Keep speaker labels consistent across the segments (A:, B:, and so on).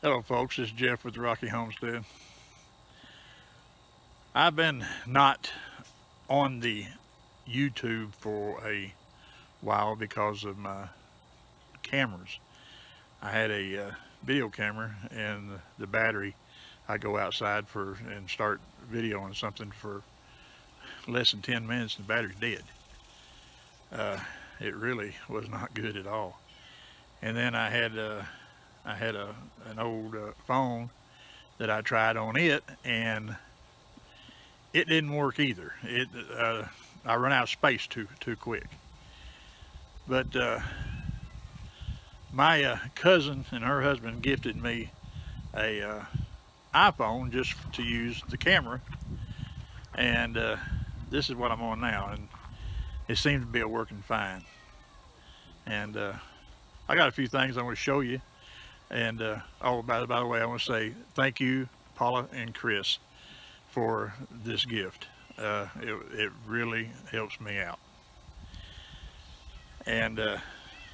A: Hello folks, this is Jeff with the Rocky Homestead. I've been not on the YouTube for a while because of my cameras. I had a video camera and the battery, I go outside for and start videoing something for less than 10 minutes and the battery's dead. It really was not good at all. And then I had an old phone that I tried on it, and it didn't work either. I run out of space too quick. But my cousin and her husband gifted me a iPhone just to use the camera, and this is what I'm on now, and it seems to be working fine. And I got a few things I want to show you. And by the way, I want to say thank you, Paula and Chris, for this gift. It really helps me out. And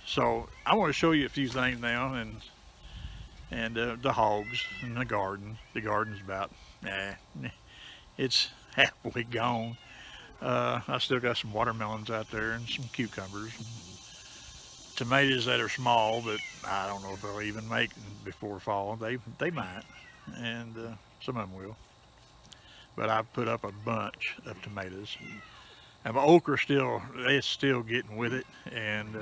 A: so I want to show you a few things now, and the hogs and the garden. The garden's about, it's halfway gone. I still got some watermelons out there and some cucumbers. Tomatoes that are small, but I don't know if they'll even make it before fall. They might, and some of them will. But I've put up a bunch of tomatoes. And my okra it's still getting with it, and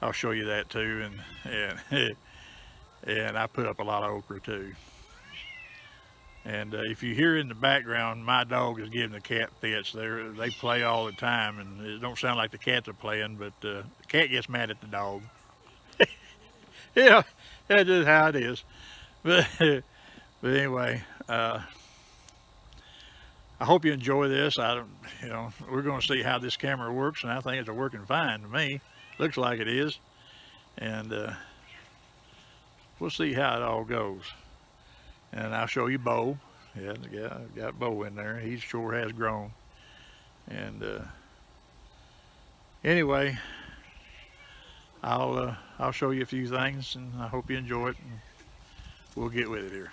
A: I'll show you that too. And I put up a lot of okra too. And if you hear in the background, my dog is giving the cat fits. They play all the time, and it don't sound like the cats are playing, but the cat gets mad at the dog. Yeah, that's just how it is. But anyway, I hope you enjoy this. We're going to see how this camera works, and I think it's working fine to me. Looks like it is, and we'll see how it all goes. And I'll show you BEAU. Yeah, I've got BEAU in there. He sure has grown. And anyway, I'll show you a few things, and I hope you enjoy it. And we'll get with it here.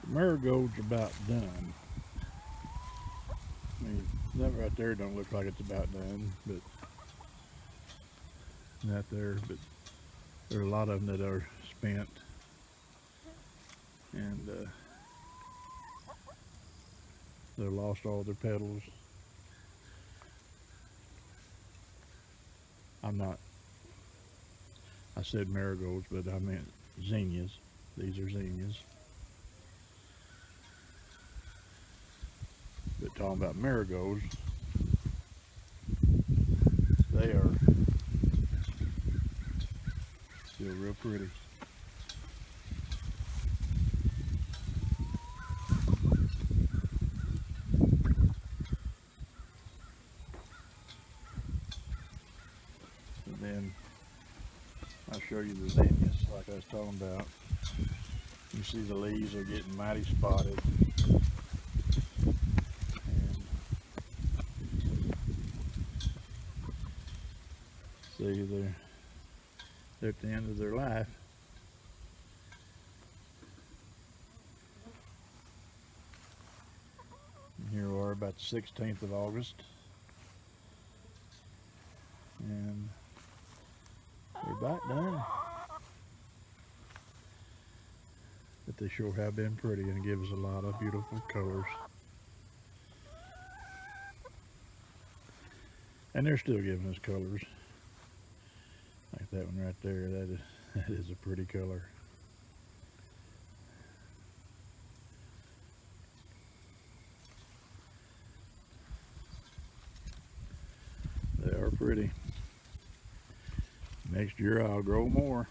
A: Marigolds are about done. I mean, that right there don't look like it's about done, but not there. But there are a lot of them that are spent, and they lost all their petals. I said marigolds, but I meant zinnias. These are zinnias. But talking about marigolds, they are still real pretty. And then I'll show you the zinnias like I was talking about. You see the leaves are getting mighty spotted. And see, they're at the end of their life. And here we are about the 16th of August. And they're about done. But they sure have been pretty and give us a lot of beautiful colors. And they're still giving us colors. Like that one right there, that is a pretty color. They are pretty. Next year I'll grow more.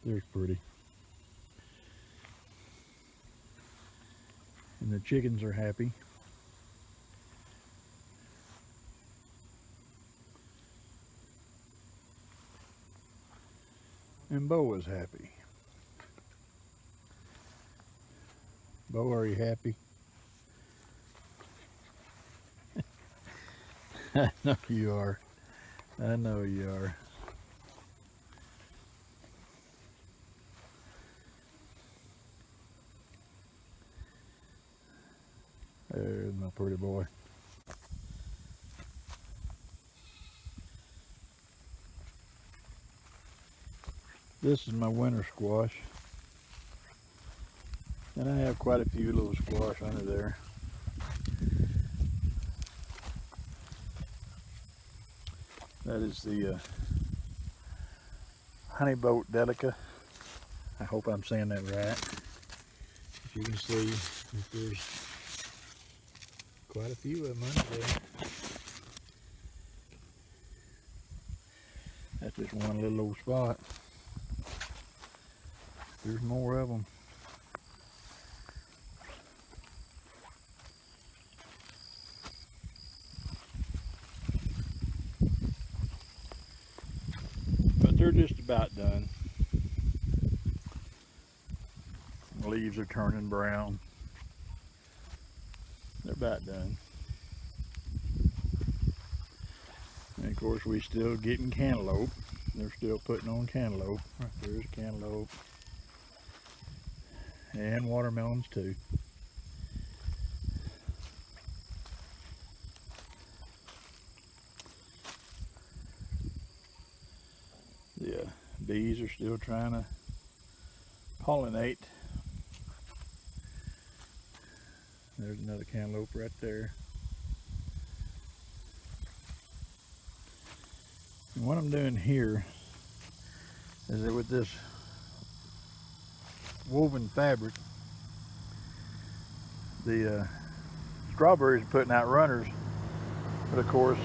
A: They're pretty. And the chickens are happy. And BEAU is happy. BEAU, are you happy? I know you are. I know you are. There's my pretty boy. This is my winter squash. And I have quite a few little squash under there. That is the honey boat delica. I hope I'm saying that right. As you can see, there's quite a few of them under there. That's just one little old spot. There's more of them. But they're just about done. The leaves are turning brown. They're about done. And of course we still getting cantaloupe. They're still putting on cantaloupe. There's cantaloupe. And watermelons too. The bees are still trying to pollinate. There's another cantaloupe right there. And what I'm doing here is that with this woven fabric, the strawberries are putting out runners, but of course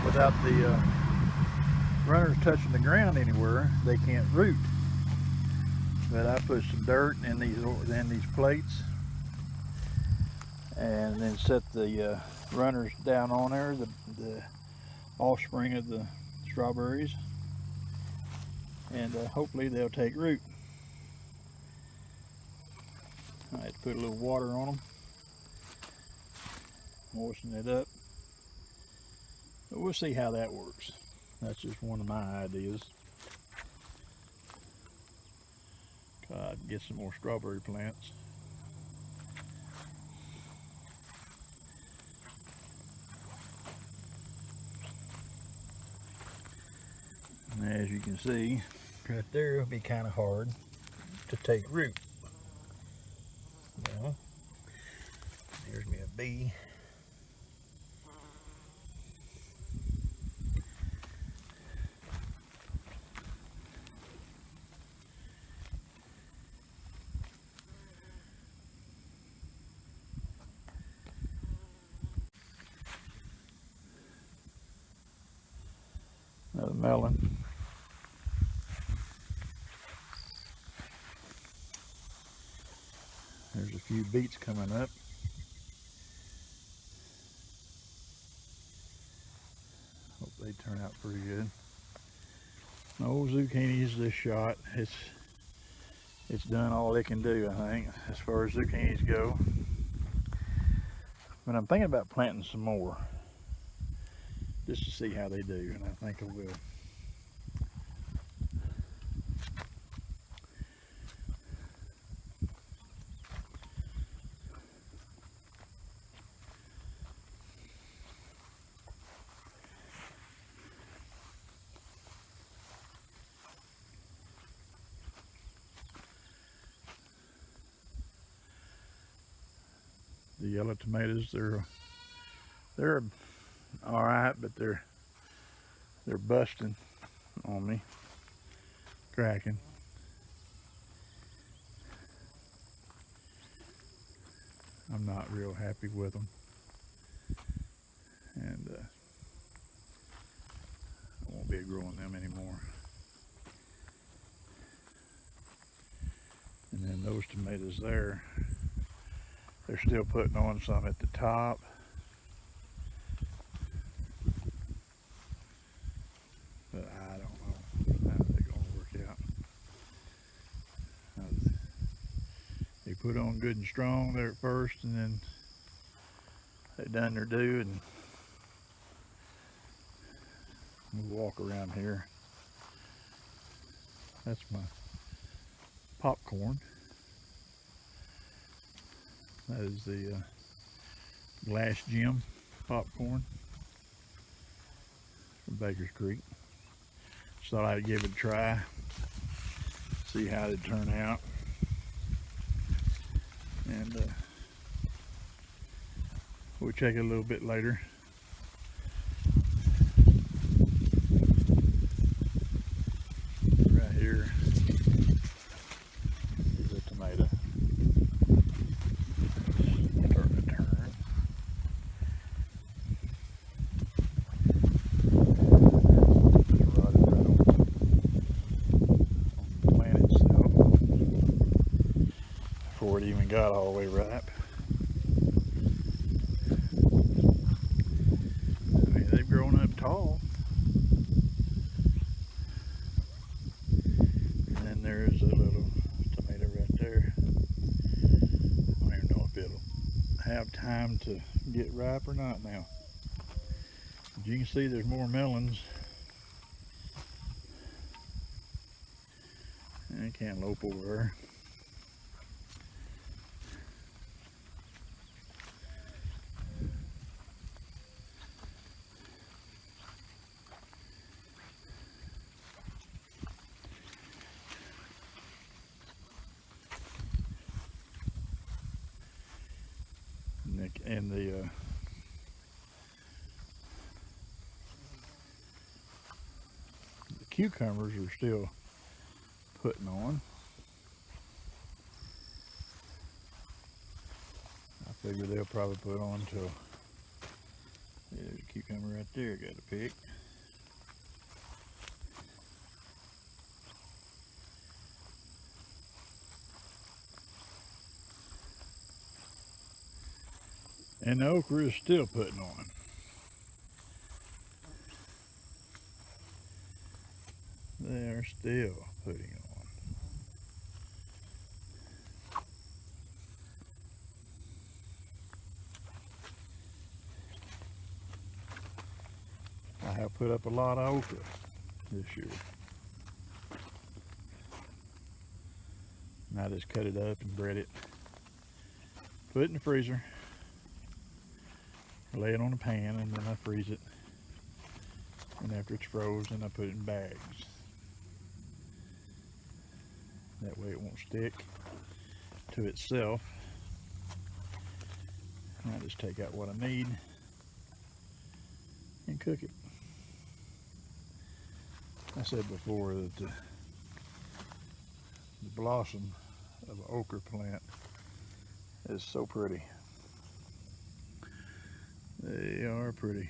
A: without the runners touching the ground anywhere, they can't root. But I put some dirt in these plates and then set the runners down on there, the offspring of the strawberries, and hopefully they'll take root. I had to put a little water on them, moisten it up, but we'll see how that works. That's just one of my ideas. God, get some more strawberry plants. And as you can see, right there it'll be kind of hard to take root. Well, here's me a bee. Another melon. There's a few beets coming up. turn out pretty good. No zucchinis this shot. It's done all it can do, I think, as far as zucchinis go. But I'm thinking about planting some more, just to see how they do, and I think I will. The yellow tomatoes, they're all right, but they're busting on me, cracking. I'm not real happy with them, and I won't be growing them anymore. And then those tomatoes there, they're still putting on some at the top. But I don't know how they're going to work out. They put on good and strong there at first, and then they done their due, and we'll walk around here. That's my popcorn. That is the Glass Gem popcorn from Baker's Creek. Just thought I'd give it a try, see how it'd turn out. And we'll check it a little bit later. Right here is a tomato. Starting to turn. It's rotted right on the plant itself before it even got all the way ripe. I mean, they've grown up tall. And then there's a little tomato right there. I don't even know if it'll have time to get ripe or not now. As you can see, there's more melons and a cantaloupe over there. And the cucumbers are still putting on. I figure they'll probably put on till, there's a cucumber right there I got to pick. And the okra is still putting on. They're still putting on. I have put up a lot of okra this year. And I just cut it up and bread it. Put it in the freezer. Lay it on a pan, and then I freeze it. And after it's frozen, I put it in bags. That way it won't stick to itself. And I just take out what I need and cook it. I said before that the blossom of an okra plant is so pretty. They are pretty.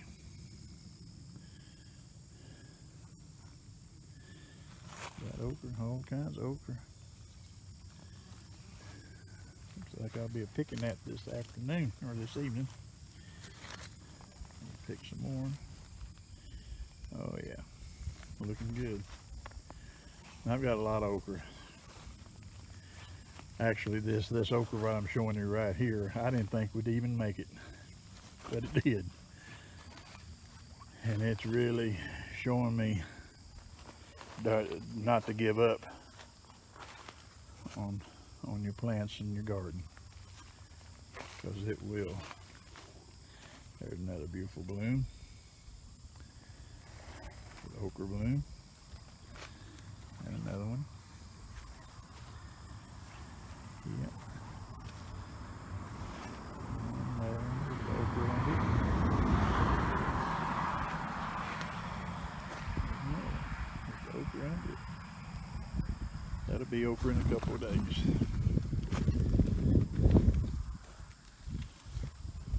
A: Got okra, all kinds of okra. Looks like I'll be picking that this afternoon or this evening. Pick some more. Oh yeah, looking good. I've got a lot of okra. Actually, this okra what I'm showing you right here, I didn't think would even make it, but it did. And it's really showing me not to give up on your plants in your garden, because it will. There's another beautiful bloom, the okra bloom, and another one. Yep. And there's the okra under it. Yeah, there's the okra under it. That'll be okra in a couple of days.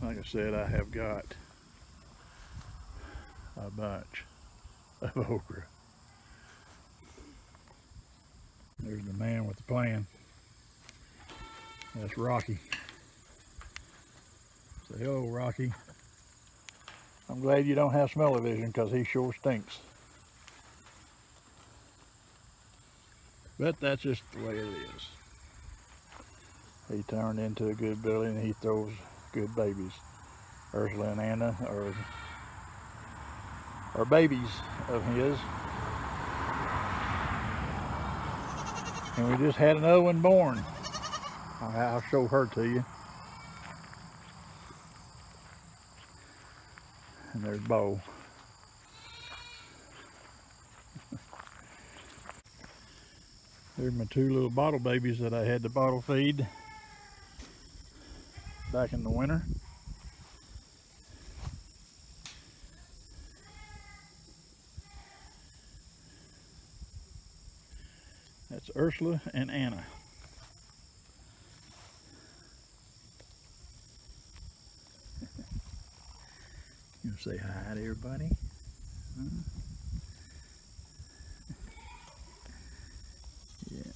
A: Like I said, I have got a bunch of okra. There's the man with the plan. That's Rocky. Say hello, Rocky. I'm glad you don't have smell-o-vision, because he sure stinks. But that's just the way it is. He turned into a good billy, and he throws good babies. Ursula and Anna are babies of his. And we just had another one born. I'll show her to you. And there's BEAU. There's my two little bottle babies that I had to bottle feed back in the winter. That's Ursula and Anna. You say hi to everybody? Huh? Yeah.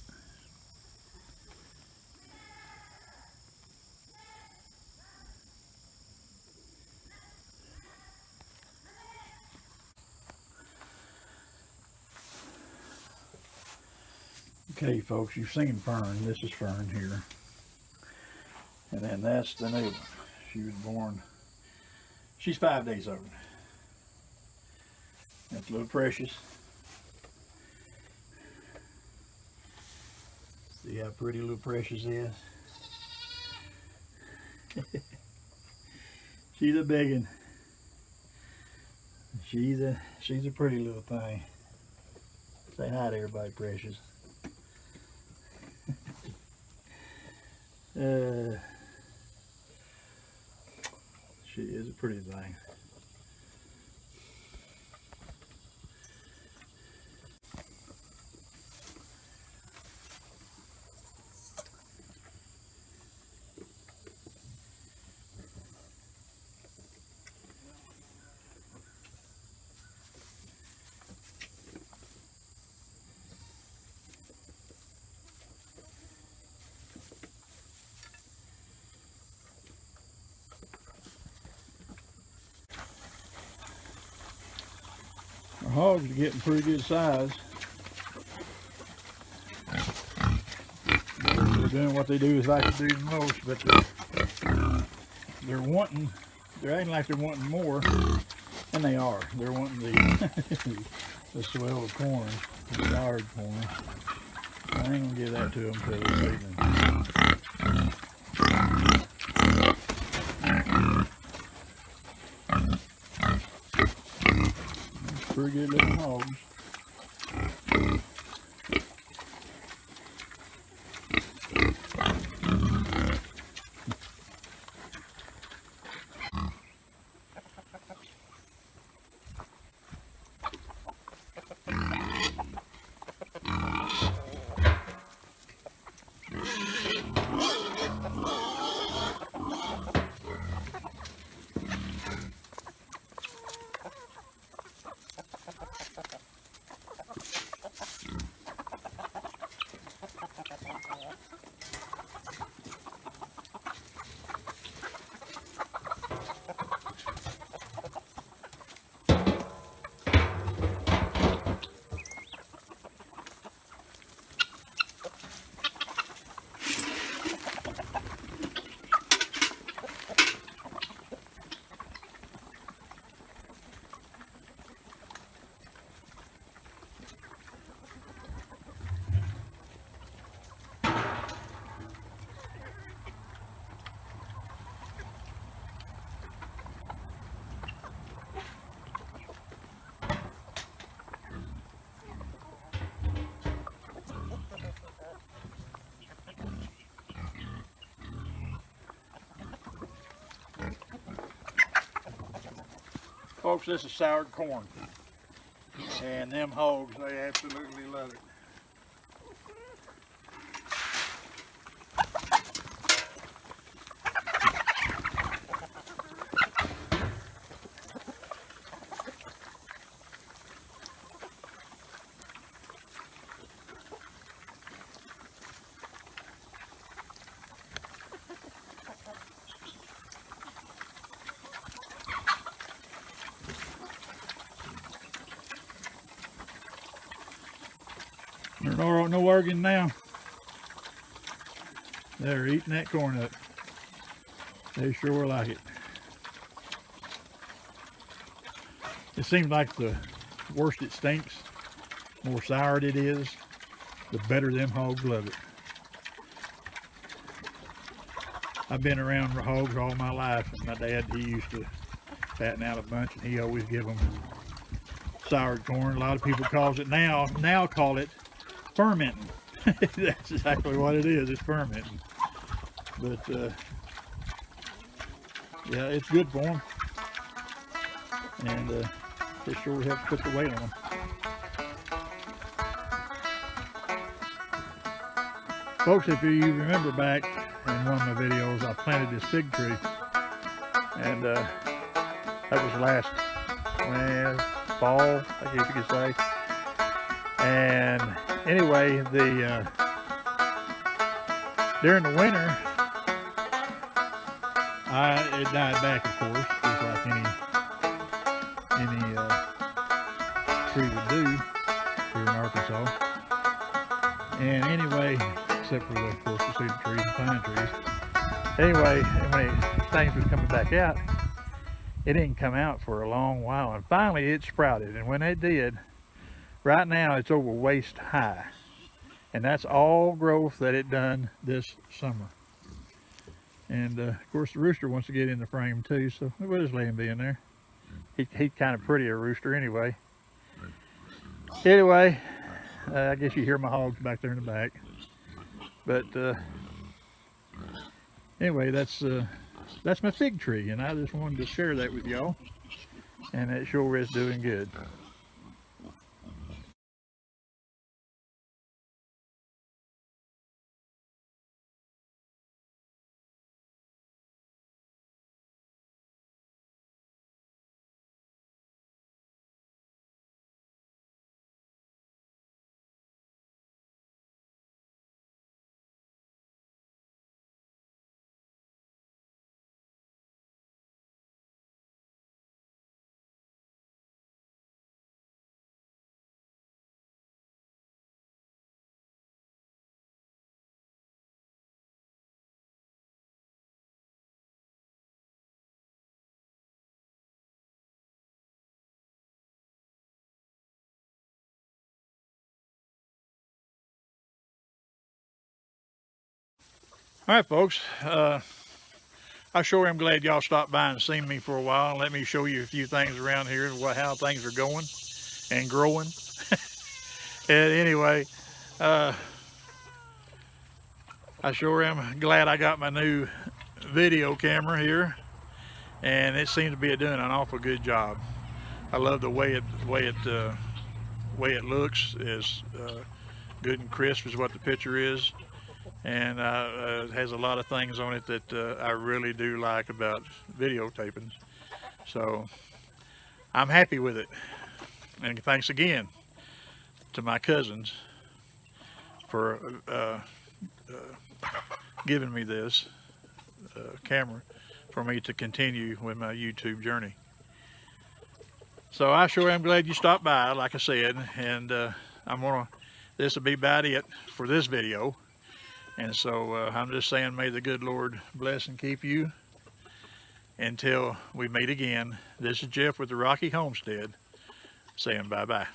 A: Okay, folks, you've seen Fern. This is Fern here. And then that's the new one. She was born, she's 5 days old. That's little Precious. See how pretty little Precious is? She's a big one. She's a pretty little thing. Say hi to everybody, Precious. She is a pretty thing. Our hogs are getting pretty good size. They're doing what they do as I can do the most, but they're acting like they're wanting more, and they are. They're wanting the swell of corn, the hard corn. I ain't gonna give that to them till this evening. Pretty good looking hogs. folks, this is soured corn. And them hogs, they absolutely love it. There's no arguing now. They're eating that corn up. They sure like it. It seems like the worse it stinks, more soured it is, the better them hogs love it. I've been around hogs all my life, and my dad, he used to fatten out a bunch, and he always give them soured corn. A lot of people call it fermenting. That's exactly what it is. It's fermenting. But yeah, it's good for them, and it sure helps put the weight on them. Folks, if you remember back in one of my videos, I planted this fig tree, and that was last fall, I guess you could say. And anyway, during the winter, it died back, of course, just like any tree would do here in Arkansas. And anyway, except for of course the cedar trees and pine trees. Anyway, when things was coming back out, it didn't come out for a long while, and finally it sprouted. And when it did, right now it's over waist high, and that's all growth that it done this summer. And of course the rooster wants to get in the frame too, so we'll just let him be in there. He's kind of pretty, a rooster, anyway. Anyway, I guess you hear my hogs back there in the back. But anyway, that's my fig tree, and I just wanted to share that with y'all. And it sure is doing good. All right, folks. I sure am glad y'all stopped by and seen me for a while. Let me show you a few things around here and how things are going and growing. And anyway, I sure am glad I got my new video camera here, and it seems to be doing an awful good job. I love the way it looks. Is good and crisp is what the picture is. And it has a lot of things on it that I really do like about videotaping. So I'm happy with it. And thanks again to my cousins for giving me this camera for me to continue with my YouTube journey. So I sure am glad you stopped by, like I said, and this will be about it for this video. And so I'm just saying, may the good Lord bless and keep you until we meet again. This is Jeff with the Rocky Homestead saying bye-bye.